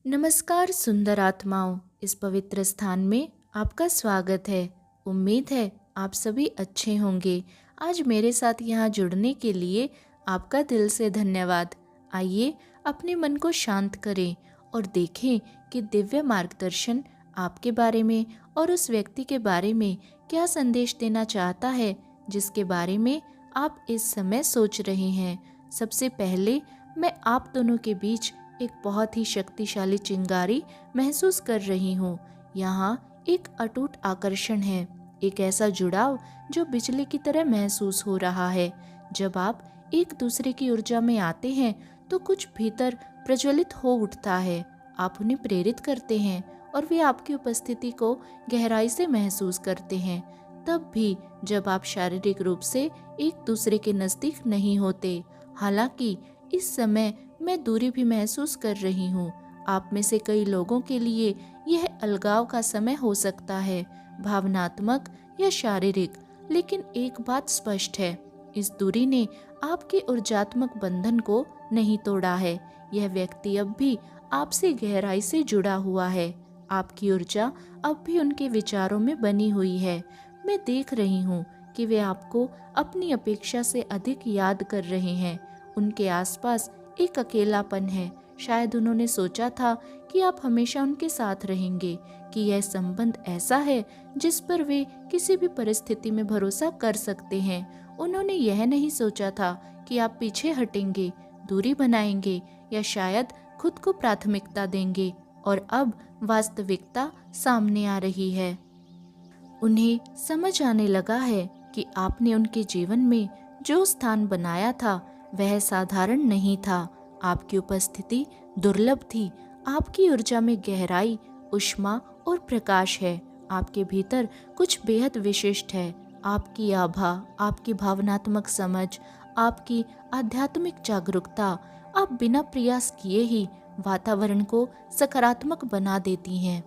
नमस्कार सुंदर आत्माओं, इस पवित्र स्थान में आपका स्वागत है। उम्मीद है आप सभी अच्छे होंगे। आज मेरे साथ यहाँ जुड़ने के लिए आपका दिल से धन्यवाद। आइए अपने मन को शांत करें और देखें कि दिव्य मार्गदर्शन आपके बारे में और उस व्यक्ति के बारे में क्या संदेश देना चाहता है जिसके बारे में आप इस समय सोच रहे हैं। सबसे पहले मैं आप दोनों के बीच एक बहुत ही शक्तिशाली चिंगारी महसूस कर रही हूँ। यहाँ एक अटूट आकर्षण है, एक ऐसा जुड़ाव जो बिजली की तरह महसूस हो रहा है। जब आप एक दूसरे की ऊर्जा में आते हैं तो कुछ भीतर प्रज्वलित हो उठता है। आप उन्हें प्रेरित करते हैं और वे आपकी उपस्थिति को गहराई से महसूस करते हैं, तब भी जब आप शारीरिक रूप से एक दूसरे के नज़दीक नहीं होते। हालांकि इस समय मैं दूरी भी महसूस कर रही हूँ। आप में से कई लोगों के लिए यह अलगाव का समय हो सकता है, भावनात्मक या शारीरिक। लेकिन एक बात स्पष्ट है, इस दूरी ने आपके ऊर्जात्मक बंधन को नहीं तोड़ा है। यह व्यक्ति अब भी आपसे गहराई से जुड़ा हुआ है। आपकी ऊर्जा अब भी उनके विचारों में बनी हुई है। मैं देख रही हूँ कि वे आपको अपनी अपेक्षा से अधिक याद कर रहे हैं। उनके आसपास एक अकेलापन है। शायद उन्होंने सोचा था कि आप हमेशा उनके साथ रहेंगे, कि यह संबंध ऐसा है जिस पर वे किसी भी परिस्थिति में भरोसा कर सकते हैं। उन्होंने यह नहीं सोचा था कि आप पीछे हटेंगे, दूरी बनाएंगे या शायद खुद को प्राथमिकता देंगे। और अब वास्तविकता सामने आ रही है। उन्हें समझ आने लगा है कि आपने उनके जीवन में जो स्थान बनाया था वह साधारण नहीं था। आपकी उपस्थिति दुर्लभ थी। आपकी ऊर्जा में गहराई, ऊष्मा और प्रकाश है। आपके भीतर कुछ बेहद विशिष्ट है। आपकी आभा, आपकी भावनात्मक समझ, आपकी आध्यात्मिक जागरूकता आप बिना प्रयास किए ही वातावरण को सकारात्मक बना देती हैं।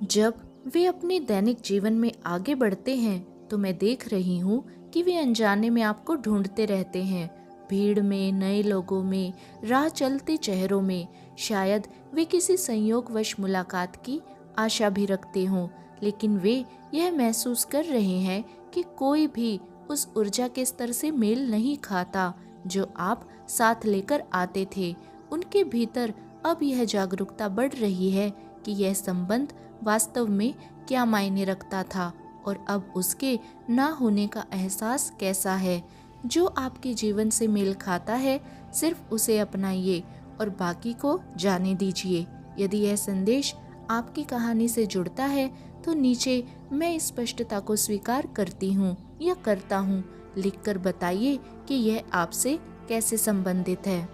जब वे अपने दैनिक जीवन में आगे बढ़ते हैं तो मैं देख रही हूँ कि वे अनजाने में आपको ढूंढते रहते हैं। भीड़ में, नए लोगों में, राह चलते चेहरों में। शायद वे किसी संयोगवश मुलाकात की आशा भी रखते हों, लेकिन वे यह महसूस कर रहे हैं कि कोई भी उस ऊर्जा के स्तर से मेल नहीं खाता जो आप साथ लेकर आते थे। उनके भीतर अब यह जागरूकता बढ़ रही है कि यह संबंध वास्तव में क्या मायने रखता था और अब उसके ना होने का एहसास कैसा है। जो आपके जीवन से मेल खाता है, सिर्फ उसे अपनाइए और बाकी को जाने दीजिए। यदि यह संदेश आपकी कहानी से जुड़ता है तो नीचे मैं इस स्पष्टता को स्वीकार करती हूँ या करता हूँ लिखकर बताइए कि यह आपसे कैसे संबंधित है।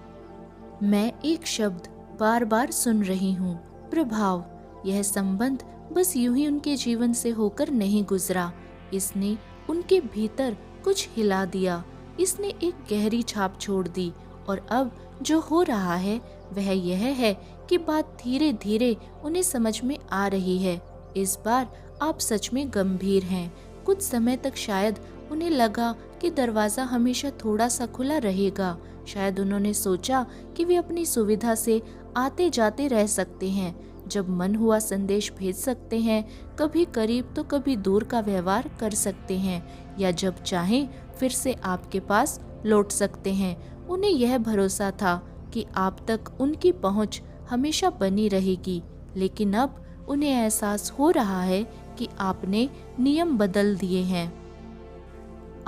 मैं एक शब्द बार बार सुन रही हूँ, प्रभाव। यह संबंध बस यूं ही उनके जीवन से होकर नहीं गुजरा, इसने उनके भीतर कुछ हिला दिया। इसने एक गहरी छाप छोड़ दी और अब जो हो रहा है वह यह है कि बात धीरे धीरे उन्हें समझ में आ रही है। इस बार आप सच में गंभीर हैं। कुछ समय तक शायद उन्हें लगा कि दरवाजा हमेशा थोड़ा सा खुला रहेगा। शायद उन्होंने सोचा कि वे अपनी सुविधा से आते जाते रह सकते हैं, जब मन हुआ संदेश भेज सकते हैं, कभी करीब तो कभी दूर का व्यवहार कर सकते हैं, या जब चाहें फिर से आपके पास लौट सकते हैं। उन्हें यह भरोसा था कि आप तक उनकी पहुंच हमेशा बनी रहेगी, लेकिन अब उन्हें एहसास हो रहा है कि आपने नियम बदल दिए हैं।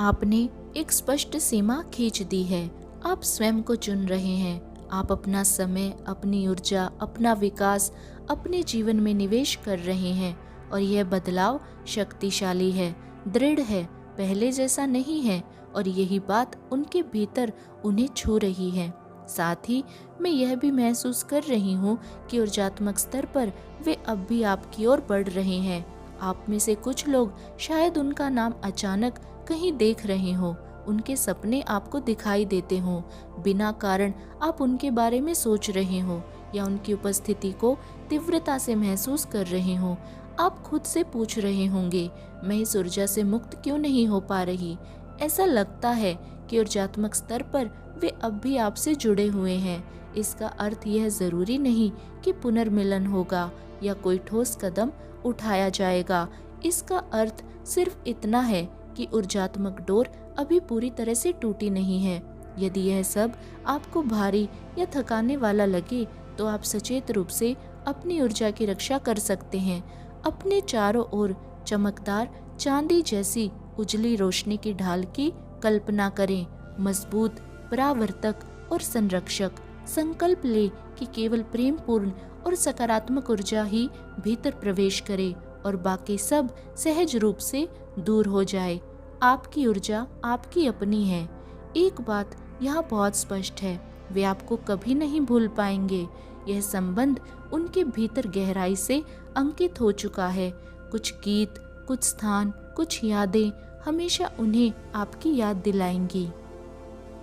आपने एक स्पष्ट सीमा खींच दी है। आप स्वयं को चुन रहे हैं। आप अपना समय, अपनी ऊर्जा, अपना विकास अपने जीवन में निवेश कर रहे हैं और यह बदलाव शक्तिशाली है, दृढ़ है, पहले जैसा नहीं है। और यही बात उनके भीतर उन्हें छू रही है। साथ ही मैं यह भी महसूस कर रही हूँ कि ऊर्जात्मक स्तर पर वे अब भी आपकी ओर बढ़ रहे हैं। आप में से कुछ लोग शायद उनका नाम अचानक कहीं देख रहे हो, उनके सपने आपको दिखाई देते हों, बिना कारण आप उनके बारे में सोच रहे हो या उनकी उपस्थिति को तीव्रता से महसूस कर रहे हो। आप खुद से पूछ रहे होंगे, मैं इस ऊर्जा से मुक्त क्यों नहीं हो पा रही। ऐसा लगता है कि ऊर्जात्मक स्तर पर वे अब भी आपसे जुड़े हुए हैं। इसका अर्थ यह जरूरी नहीं कि पुनर्मिलन होगा या कोई ठोस कदम उठाया जाएगा। इसका अर्थ सिर्फ इतना है कि ऊर्जात्मक डोर अभी पूरी तरह से टूटी नहीं है। यदि यह सब आपको भारी या थकाने वाला लगे तो आप सचेत रूप से अपनी ऊर्जा की रक्षा कर सकते हैं। अपने चारों ओर चमकदार चांदी जैसी उजली रोशनी की ढाल की कल्पना करें। मजबूत, परावर्तक और संरक्षक। संकल्प ले कि केवल प्रेमपूर्ण और सकारात्मक ऊर्जा ही भीतर प्रवेश करे और बाकी सब सहज रूप से दूर हो जाए। आपकी ऊर्जा आपकी अपनी है। एक बात यहाँ बहुत स्पष्ट है, वे आपको कभी नहीं भूल पाएंगे। यह संबंध उनके भीतर गहराई से अंकित हो चुका है। कुछ गीत, कुछ स्थान, कुछ यादें हमेशा उन्हें आपकी याद दिलाएंगी।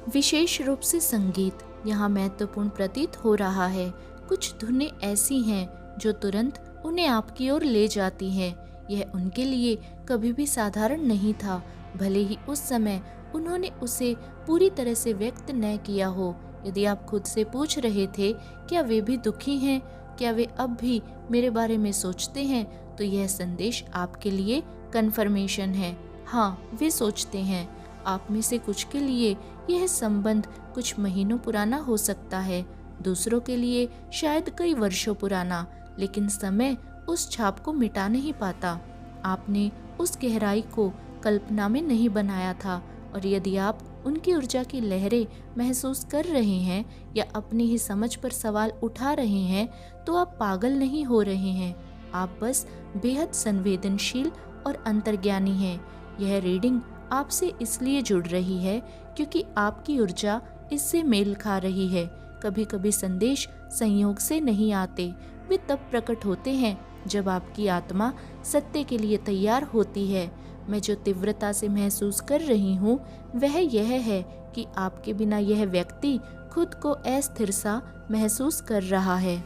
विशेष रूप से संगीत यहाँ महत्वपूर्ण प्रतीत हो रहा है। कुछ धुनें ऐसी हैं जो तुरंत उन्हें आपकी ओर ले जाती हैं। यह उनके लिए कभी भी साधारण नहीं था, भले ही उस समय उन्होंने उसे पूरी तरह से व्यक्त न किया हो। यदि आप खुद से पूछ रहे थे क्या वे भी दुखी हैं, क्या वे अब भी मेरे बारे में सोचते हैं, तो यह संदेश आपके लिए कन्फर्मेशन है। हाँ, वे सोचते हैं। आप में से कुछ के लिए यह संबंध कुछ महीनों पुराना हो सकता है, दूसरों के लिए शायद कई वर्षों पुराना, लेकिन समय उस छाप को मिटा नहीं पाता। आपने उस गहराई को कल्पना में नहीं बनाया था, और यदि आप उनकी ऊर्जा की लहरें महसूस कर रहे हैं या अपनी ही समझ पर सवाल उठा रहे हैं, तो आप पागल नहीं हो रहे हैं। आप बस बेहद संवेदनशील और अंतर्ज्ञानी हैं। यह रीडिंग आपसे इसलिए जुड़ रही है क्योंकि आपकी ऊर्जा इससे मेल खा रही है। कभी कभी संदेश संयोग से नहीं आते, वे तब प्रकट होते हैं जब आपकी आत्मा सत्य के लिए तैयार होती है। मैं जो तीव्रता से महसूस कर रही हूँ वह यह है कि आपके बिना यह व्यक्ति खुद को अस्थिर सा महसूस कर रहा है।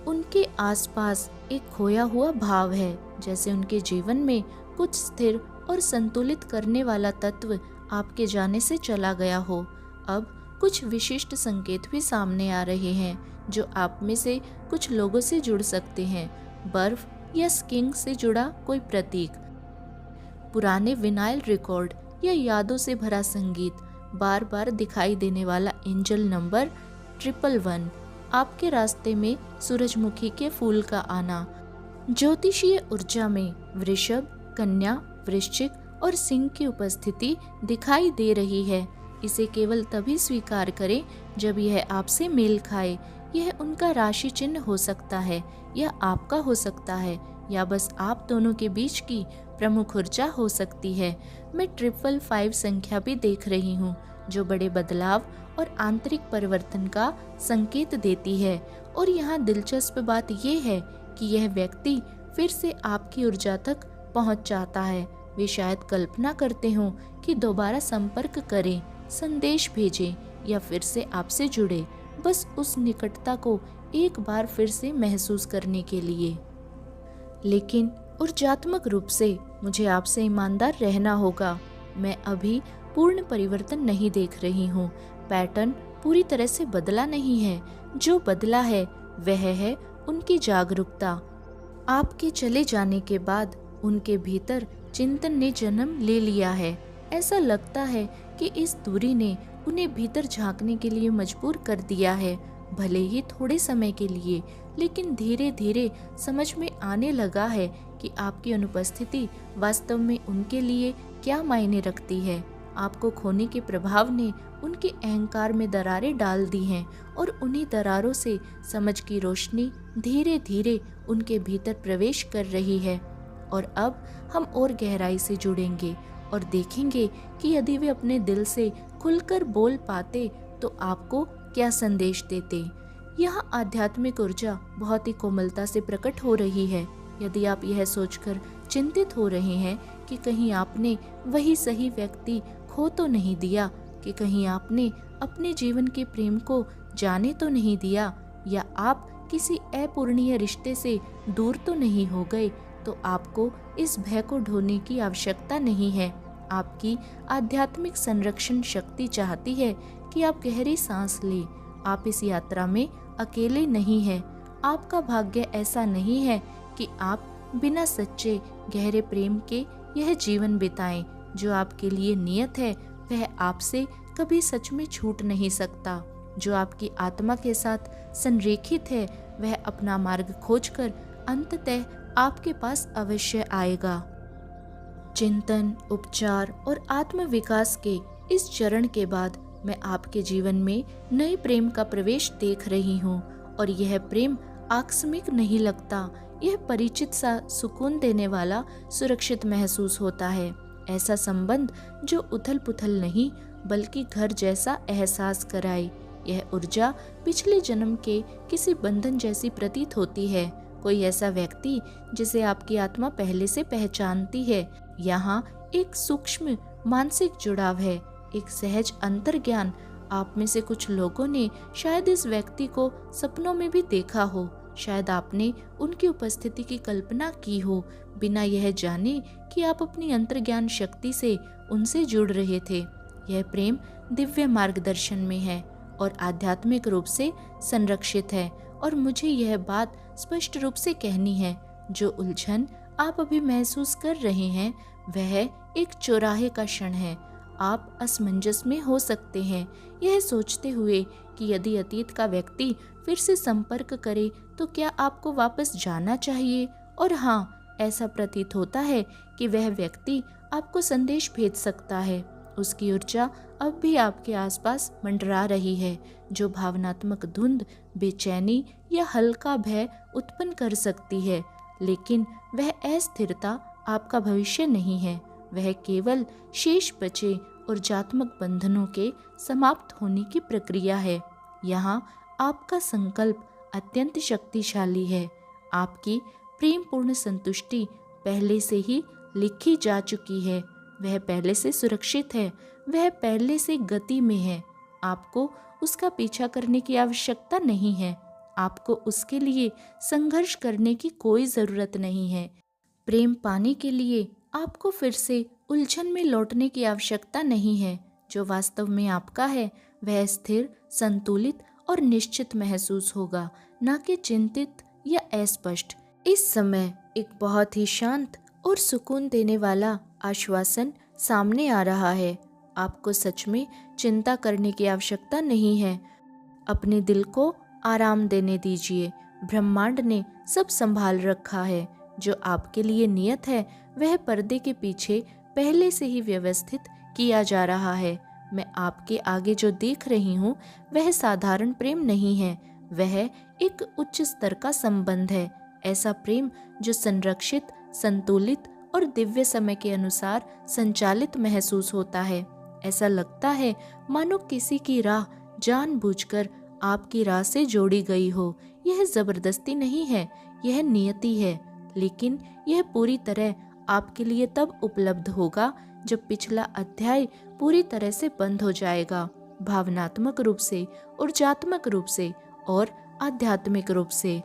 उनके आसपास एक खोया हुआ भाव है, जैसे उनके जीवन में कुछ स्थिर और संतुलित करने वाला तत्व आपके जाने से चला गया हो। अब कुछ विशिष्ट संकेत भी सामने आ रहे हैं जो आप में से कुछ लोगों से जुड़ सकते हैं। बर्फ या स्कीइंग से जुड़ा कोई प्रतीक, पुराने विनाइल रिकॉर्ड या यादों से भरा संगीत, बार बार दिखाई देने वाला एंजल नंबर 111, आपके रास्ते में सूरजमुखी के फूल का आना। ज्योतिषीय ऊर्जा में वृषभ, कन्या, वृश्चिक और सिंह की उपस्थिति दिखाई दे रही है। इसे केवल तभी स्वीकार करें जब यह आपसे मेल खाए। यह उनका राशि चिन्ह हो सकता है या आपका हो सकता है, या बस आप दोनों के बीच की प्रमुख ऊर्जा हो सकती है। मैं 555 संख्या भी देख रही हूँ जो बड़े बदलाव और आंतरिक परिवर्तन का संकेत देती है। और यहाँ दिलचस्प बात यह है कि यह व्यक्ति फिर से आपकी ऊर्जा तक पहुँच जाता है। वे शायद कल्पना करते हों कि दोबारा संपर्क करें, संदेश भेजें या फिर से आपसे जुड़े, बस उस निकटता को एक बार फिर से महसूस करने के लिए। लेकिन ऊर्जात्मक रूप से मुझे आपसे ईमानदार रहना होगा। मैं अभी पूर्ण परिवर्तन नहीं देख रही हूँ। पैटर्न पूरी तरह से बदला नहीं है। जो बदला है वह है उनकी जागरूकता। आपके चले जाने के बाद उनके भीतर चिंतन ने जन्म ले लिया है। ऐसा लगता है कि इस दूरी ने उन्हें भीतर झांकने के लिए मजबूर कर दिया है, भले ही थोड़े समय के लिए, लेकिन धीरे धीरे समझ में आने लगा है कि आपकी अनुपस्थिति वास्तव में उनके लिए क्या मायने रखती है। आपको खोने के प्रभाव ने उनके अहंकार में दरारें डाल दी हैं और उन्हीं दरारों से समझ की रोशनी धीरे धीरे उनके भीतर प्रवेश कर रही है। और अब हम और गहराई से जुड़ेंगे और देखेंगे कि यदि वे अपने दिल से खुलकर बोल पाते तो आपको क्या संदेश देते। यहाँ आध्यात्मिक ऊर्जा बहुत ही कोमलता से प्रकट हो रही है। यदि आप यह सोचकर चिंतित हो रहे हैं कि कहीं आपने वही सही व्यक्ति खो तो नहीं दिया, कि कहीं आपने अपने जीवन के प्रेम को जाने तो नहीं दिया, या आप किसी अपूर्णीय रिश्ते से दूर तो नहीं हो गए, तो आपको इस भय को ढोने की आवश्यकता नहीं है। आपकी आध्यात्मिक संरक्षण शक्ति चाहती है कि आप गहरी सांस लें, आप इस यात्रा में अकेले नहीं हैं। आपका भाग्य ऐसा नहीं है कि आप बिना सच्चे गहरे प्रेम के यह जीवन बिताएं। जो आपके लिए नियत है वह आपसे कभी सच में छूट नहीं सकता। जो आपकी आत्मा के साथ संरेखित है वह अपना मार्ग खोजकर अंततः आपके पास अवश्य आएगा। चिंतन, उपचार और आत्म विकास के इस चरण के बाद मैं आपके जीवन में नए प्रेम का प्रवेश देख रही हूँ और यह प्रेम आकस्मिक नहीं लगता। यह परिचित सा सुकून देने वाला, सुरक्षित महसूस होता है। ऐसा संबंध जो उथल पुथल नहीं बल्कि घर जैसा एहसास कराए। यह ऊर्जा पिछले जन्म के किसी बंधन जैसी प्रतीत होती है। कोई ऐसा व्यक्ति जिसे आपकी आत्मा पहले से पहचानती है। यहाँ एक सूक्ष्म मानसिक जुड़ाव है, एक सहज अंतर्ज्ञान। आप में से कुछ लोगों ने शायद इस व्यक्ति को सपनों में भी देखा हो। शायद आपने उनकी उपस्थिति की कल्पना की हो, बिना यह जाने कि आप अपनी अंतर्ज्ञान शक्ति से उनसे जुड़ रहे थे। यह प्रेम दिव्य मार्गदर्शन में है और आध्यात्मिक रूप से संरक्षित है। और मुझे यह बात स्पष्ट रूप से कहनी है, जो उलझन आप अभी महसूस कर रहे हैं वह एक चौराहे का क्षण है। आप असमंजस में हो सकते हैं, यह सोचते हुए कि यदि अतीत का व्यक्ति फिर से संपर्क करे तो क्या आपको वापस जाना चाहिए। और हाँ, ऐसा प्रतीत होता है कि वह व्यक्ति आपको संदेश भेज सकता है। उसकी ऊर्जा अब भी आपके आसपास मंडरा रही है, जो भावनात्मक धुंध, बेचैनी या हल्का भय उत्पन्न कर सकती है। लेकिन वह अस्थिरता आपका भविष्य नहीं है, वह केवल शेष बचे ऊर्जात्मक बंधनों के समाप्त होने की प्रक्रिया है। यहाँ आपका संकल्प अत्यंत शक्तिशाली है। आपकी प्रेमपूर्ण संतुष्टि पहले से ही लिखी जा चुकी है। वह पहले से सुरक्षित है, वह पहले से गति में है। आपको उसका पीछा करने की आवश्यकता नहीं है। आपको उसके लिए संघर्ष करने की कोई जरूरत नहीं है। प्रेम पाने के लिए आपको फिर से उलझन में लौटने की आवश्यकता नहीं है। जो वास्तव में आपका है वह स्थिर, संतुलित और निश्चित महसूस होगा, न कि चिंतित या अस्पष्ट। इस समय एक बहुत ही शांत और सुकून देने वाला आश्वासन सामने आ रहा है। आपको सच में चिंता करने की आवश्यकता नहीं है। अपने दिल को आराम देने दीजिए। ब्रह्मांड ने सब संभाल रखा है। जो आपके लिए नियत है वह पर्दे के पीछे पहले से ही व्यवस्थित किया जा रहा है। मैं आपके आगे जो देख रही हूँ वह साधारण प्रेम नहीं है, वह एक उच्च स्तर का संबंध है। ऐसा प्रेम जो संरक्षित, संतुलित और दिव्य समय के अनुसार संचालित महसूस होता है। ऐसा लगता है मानो किसी की राह जानबूझकर आपकी राह से जोड़ी गई हो। यह जबरदस्ती नहीं है, यह नियति है। लेकिन यह पूरी तरह आपके लिए तब उपलब्ध होगा जब पिछला अध्याय पूरी तरह से बंद हो जाएगा, भावनात्मक रूप से, ऊर्जात्मक रूप से और आध्यात्मिक रूप से।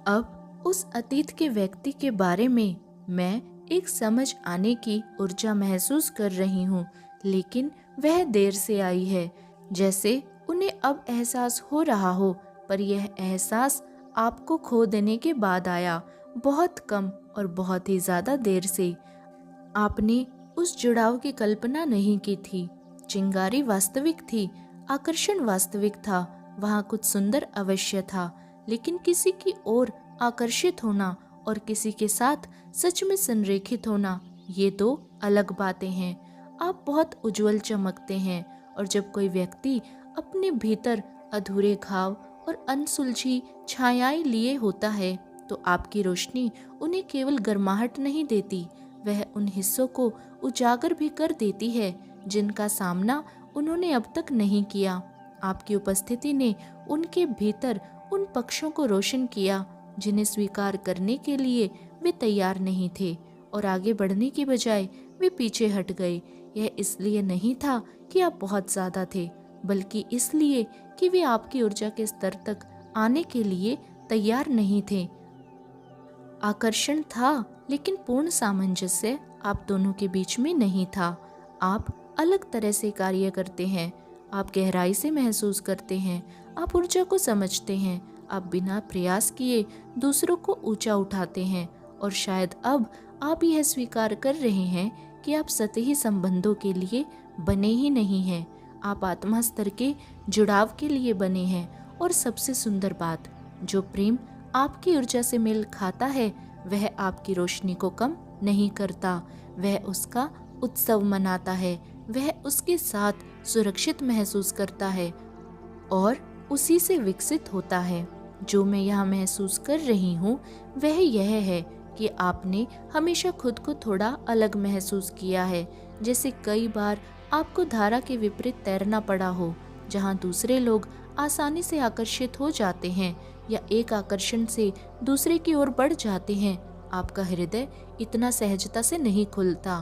अब उस अतीत के व्यक्ति के बारे में मैं एक समझ आने की ऊर्जा महसूस कर रही हूँ, लेकिन वह देर से आई है, जैसे उन्हें अब एहसास हो रहा हो। पर यह एहसास आपको खो देने के बाद आया, बहुत कम और बहुत ही ज्यादा देर से। आपने उस जुड़ाव की कल्पना नहीं की थी। चिंगारी वास्तविक थी, आकर्षण वास्तविक था, वहाँ कुछ सुंदर अवश्य था। लेकिन किसी की ओर आकर्षित होना और किसी के साथ सच में संरेखित होना, ये दो अलग बातें हैं। आप बहुत उज्जवल चमकते हैं, और जब कोई व्यक्ति अपने भीतर अधूरे घाव और अनसुलझी छायाएं लिए होता है तो आपकी रोशनी उन्हें केवल गर्माहट नहीं देती, वह उन हिस्सों को उजागर भी कर देती है जिनका सामना उन्होंने अब तक नहीं किया। आपकी उपस्थिति ने उनके भीतर उन पक्षों को रोशन किया जिन्हें स्वीकार करने के लिए वे तैयार नहीं थे, और आगे बढ़ने की बजाय वे पीछे हट गए। यह इसलिए नहीं था कि आप बहुत ज्यादा थे, बल्कि इसलिए कि वे आपकी ऊर्जा के स्तर तक आने के लिए तैयार नहीं थे। आकर्षण था, लेकिन पूर्ण सामंजस्य आप दोनों के बीच में नहीं था। आप अलग तरह से कार्य करते हैं, आप गहराई से महसूस करते हैं, आप ऊर्जा को समझते हैं, आप बिना प्रयास किए दूसरों को ऊंचा उठाते हैं और शायद अब आप यह स्वीकार कर रहे हैं कि आप सतही संबंधों के लिए बने ही नहीं हैं। आप आत्मा स्तर के जुड़ाव के लिए बने हैं। और सबसे सुंदर बात, जो प्रेम आपकी ऊर्जा से मेल खाता है वह आपकी रोशनी को कम नहीं करता, वह उसका उत्सव मनाता है, वह उसके साथ सुरक्षित महसूस करता है और उसी से विकसित होता है। जो मैं यहाँ महसूस कर रही हूँ वह यह है कि आपने हमेशा खुद को थोड़ा अलग महसूस किया है, जैसे कई बार आपको धारा के विपरीत तैरना पड़ा हो, जहाँ दूसरे लोग आसानी से आकर्षित हो जाते हैं या एक आकर्षण से दूसरे की ओर बढ़ जाते हैं। आपका हृदय इतना सहजता से नहीं खुलता।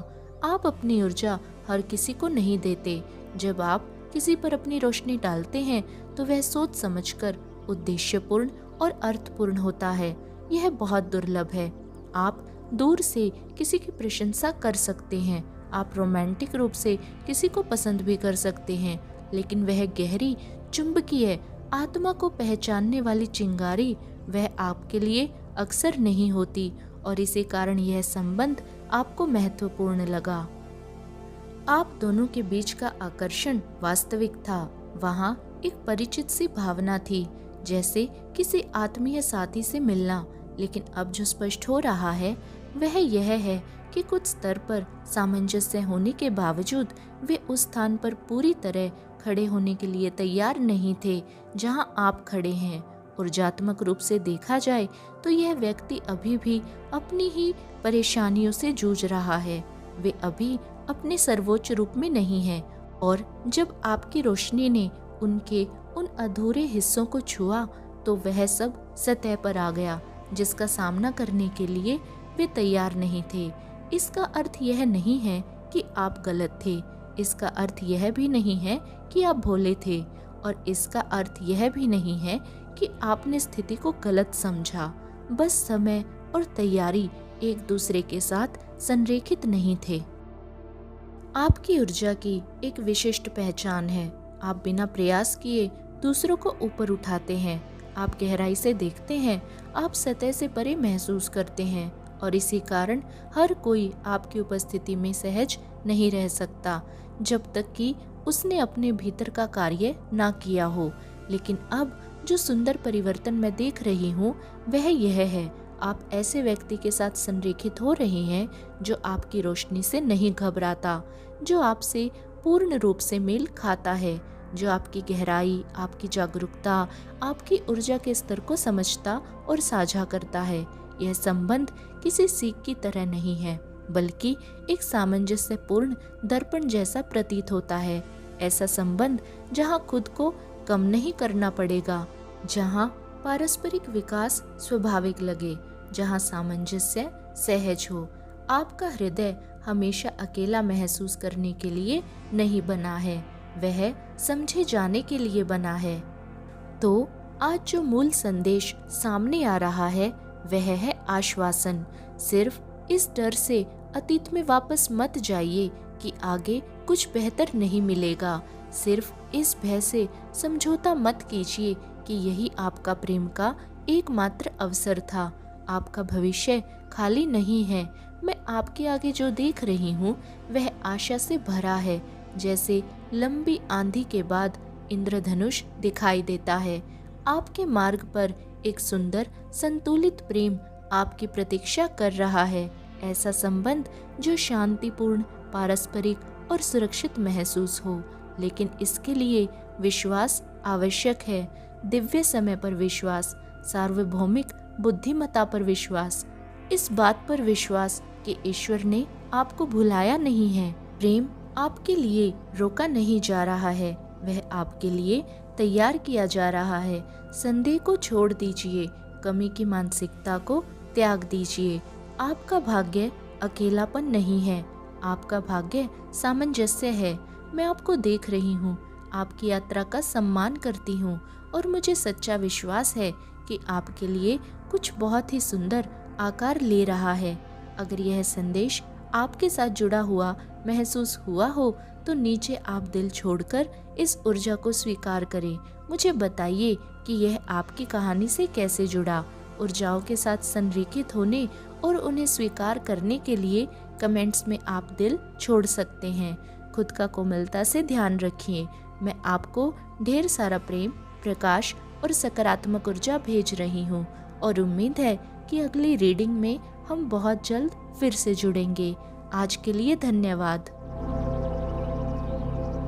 आप अपनी ऊर्जा हर किसी को नहीं देते। जब आप किसी पर अपनी रोशनी डालते हैं तो वह सोच समझकर उद्देश्यपूर्ण और अर्थपूर्ण होता है। यह बहुत दुर्लभ है। आप दूर से किसी की प्रशंसा कर सकते हैं, आप रोमांटिक रूप से किसी को पसंद भी कर सकते हैं, लेकिन वह गहरी चुंबकीय आत्मा को पहचानने वाली चिंगारी वह आपके लिए अक्सर नहीं होती और इसी कारण यह संबंध आपको महत्वपूर्ण लगा। आप दोनों के बीच का आकर्षण वास्तविक था। वहाँ एक परिचित सी भावना थी, जैसे किसी आत्मीय साथी से मिलना। लेकिन अब जो स्पष्ट हो रहा है वह यह है कि कुछ स्तर पर सामंजस्य होने के बावजूद वे उस स्थान पर पूरी तरह खड़े होने के लिए तैयार नहीं थे जहां आप खड़े हैं। ऊर्जात्मक रूप से देखा जाए तो यह व्यक्ति अभी भी अपनी ही परेशानियों से जूझ रहा है। वे अभी अपने सर्वोच्च रूप में नहीं है और जब आपकी रोशनी ने उनके उन अधूरे हिस्सों को छुआ तो वह सब सतह पर आ गया जिसका सामना करने के लिए वे तैयार नहीं थे। इसका अर्थ यह नहीं है कि आप गलत थे, इसका अर्थ यह भी नहीं है कि आप भोले थे और इसका अर्थ यह भी नहीं है कि आपने स्थिति को गलत समझा। बस समय और तैयारी एक दूसरे के साथ संरेखित नहीं थे। आपकी ऊर्जा की एक विशिष्ट पहचान है। आप बिना प्रयास किए दूसरों को ऊपर उठाते हैं। आप गहराई से देखते हैं, आप सतह से परे महसूस करते हैं और इसी कारण हर कोई आपकी उपस्थिति में सहज नहीं रह सकता जब तक कि उसने अपने भीतर का कार्य ना किया हो। लेकिन अब जो सुंदर परिवर्तन मैं देख रही हूँ वह यह है, आप ऐसे व्यक्ति के साथ संरेखित हो रहे हैं जो आपकी रोशनी से नहीं घबराता, जो आपसे पूर्ण रूप से मेल खाता है, जो आपकी गहराई, आपकी जागरूकता, आपकी ऊर्जा के स्तर को समझता और साझा करता है। यह संबंध किसी सीख की तरह नहीं है, बल्कि एक सामंजस्यपूर्ण दर्पण जैसा प्रतीत होता है। ऐसा संबंध जहाँ खुद को कम नहीं करना पड़ेगा, जहाँ पारस्परिक विकास स्वाभाविक लगे, जहाँ सामंजस्य सहज हो। आपका हृदय हमेशा अकेला महसूस करने के लिए नहीं बना है, वह समझे जाने के लिए बना है। तो आज जो मूल संदेश सामने आ रहा है वह है आश्वासन। सिर्फ इस डर से अतीत में वापस मत जाइए कि आगे कुछ बेहतर नहीं मिलेगा। सिर्फ इस भय से समझौता मत कीजिए कि यही आपका प्रेम का एकमात्र अवसर था। आपका भविष्य खाली नहीं है। मैं आपके आगे जो देख रही हूँ वह आशा से भरा है, जैसे लंबी आंधी के बाद इंद्रधनुष दिखाई देता है। आपके मार्ग पर एक सुंदर संतुलित प्रेम आपकी प्रतीक्षा कर रहा है। ऐसा संबंध जो शांतिपूर्ण, पारस्परिक और सुरक्षित महसूस हो। लेकिन इसके लिए विश्वास आवश्यक है। दिव्य समय पर विश्वास, सार्वभौमिक बुद्धिमत्ता पर विश्वास, इस बात पर विश्वास कि ईश्वर ने आपको भुलाया नहीं है। प्रेम आपके लिए रोका नहीं जा रहा है, वह आपके लिए तैयार किया जा रहा है। संदेह को छोड़ दीजिए, कमी की मानसिकता को त्याग दीजिए। आपका भाग्य अकेलापन नहीं है, आपका भाग्य सामंजस्य है। मैं आपको देख रही हूँ, आपकी यात्रा का सम्मान करती हूँ और मुझे सच्चा विश्वास है कि आपके लिए कुछ बहुत ही सुंदर आकार ले रहा है। अगर यह संदेश आपके साथ जुड़ा हुआ महसूस हुआ हो तो नीचे आप दिल छोड़कर इस ऊर्जा को स्वीकार करें। मुझे बताइए कि यह आपकी कहानी से कैसे जुड़ा। ऊर्जाओं के साथ संरेखित होने और उन्हें स्वीकार करने के लिए कमेंट्स में आप दिल छोड़ सकते हैं। खुद का कोमलता से ध्यान रखिए। मैं आपको ढेर सारा प्रेम, प्रकाश और सकारात्मक ऊर्जा भेज रही हूँ और उम्मीद है कि अगली रीडिंग में हम बहुत जल्द फिर से जुड़ेंगे। आज के लिए धन्यवाद।